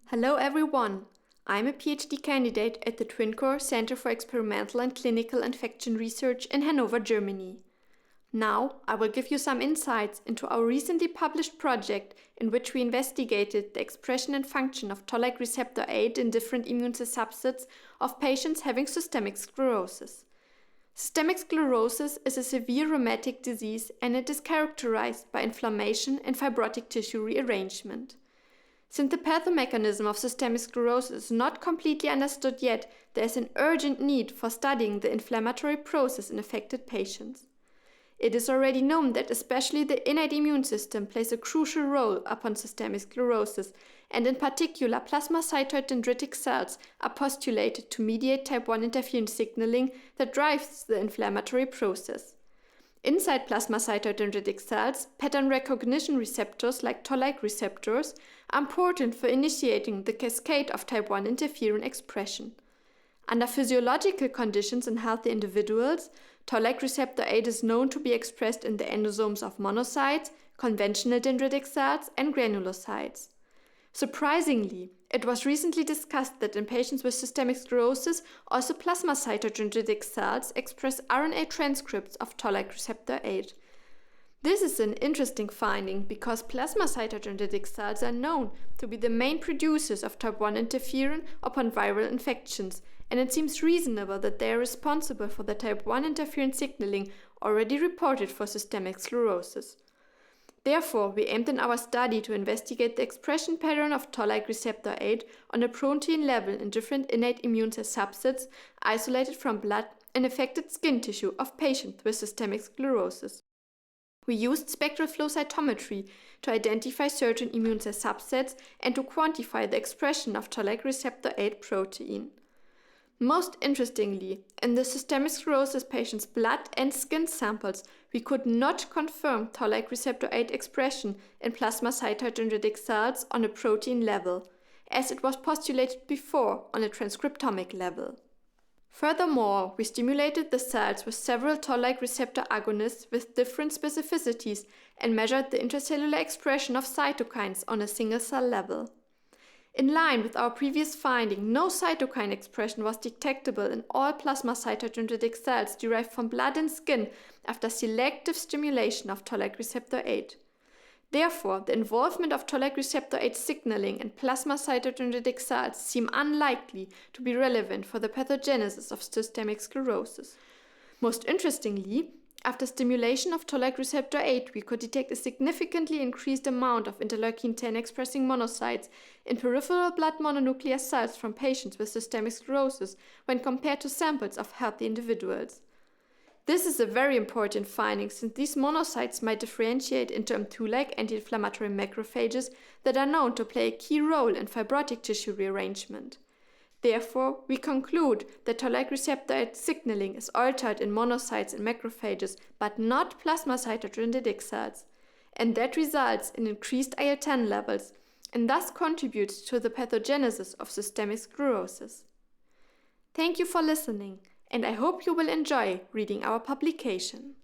Hello everyone! I'm a PhD candidate at the TwinCore Center for Experimental and Clinical Infection Research in Hannover, Germany. Now I will give you some insights into our recently published project in which we investigated the expression and function of Toll-like receptor 8 in different immune subsets of patients having systemic sclerosis. Systemic sclerosis is a severe rheumatic disease and it is characterized by inflammation and fibrotic tissue rearrangement. Since the pathomechanism of systemic sclerosis is not completely understood yet, there is an urgent need for studying the inflammatory process in affected patients. It is already known that especially the innate immune system plays a crucial role upon systemic sclerosis, and in particular plasmacytoid dendritic cells are postulated to mediate type 1 interferon signaling that drives the inflammatory process. Inside plasmacytoid dendritic cells, pattern recognition receptors like Toll-like receptors are important for initiating the cascade of type 1 interferon expression. Under physiological conditions in healthy individuals, Toll-like receptor 8 is known to be expressed in the endosomes of monocytes, conventional dendritic cells, and granulocytes. Surprisingly, it was recently discussed that in patients with systemic sclerosis, also plasmacytoid dendritic cells express RNA transcripts of Toll-like receptor 8. This is an interesting finding because plasmacytoid dendritic cells are known to be the main producers of type 1 interferon upon viral infections, and it seems reasonable that they are responsible for the type 1 interferon signaling already reported for systemic sclerosis. Therefore, we aimed in our study to investigate the expression pattern of Toll-like receptor 8 on a protein level in different innate immune cell subsets isolated from blood and affected skin tissue of patients with systemic sclerosis. We used spectral flow cytometry to identify certain immune cell subsets and to quantify the expression of Toll-like receptor 8 protein. Most interestingly, in the systemic sclerosis patients' blood and skin samples, we could not confirm Toll-like receptor 8 expression in plasmacytoid dendritic cells on a protein level, as it was postulated before on a transcriptomic level. Furthermore, we stimulated the cells with several Toll-like receptor agonists with different specificities and measured the intracellular expression of cytokines on a single cell level. In line with our previous finding, no cytokine expression was detectable in all plasmacytoid dendritic cells derived from blood and skin after selective stimulation of Toll-like receptor 8. Therefore, the involvement of Toll-like receptor 8 signaling in plasmacytoid dendritic cells seem unlikely to be relevant for the pathogenesis of systemic sclerosis. Most interestingly, after stimulation of Toll-like receptor 8, we could detect a significantly increased amount of interleukin-10 expressing monocytes in peripheral blood mononuclear cells from patients with systemic sclerosis when compared to samples of healthy individuals. This is a very important finding since these monocytes might differentiate into M2-like anti-inflammatory macrophages that are known to play a key role in fibrotic tissue rearrangement. Therefore, we conclude that Toll-like receptor 8 signaling is altered in monocytes and macrophages, but not plasmacytoid dendritic cells, and that results in increased IL-10 levels, and thus contributes to the pathogenesis of systemic sclerosis. Thank you for listening, and I hope you will enjoy reading our publication.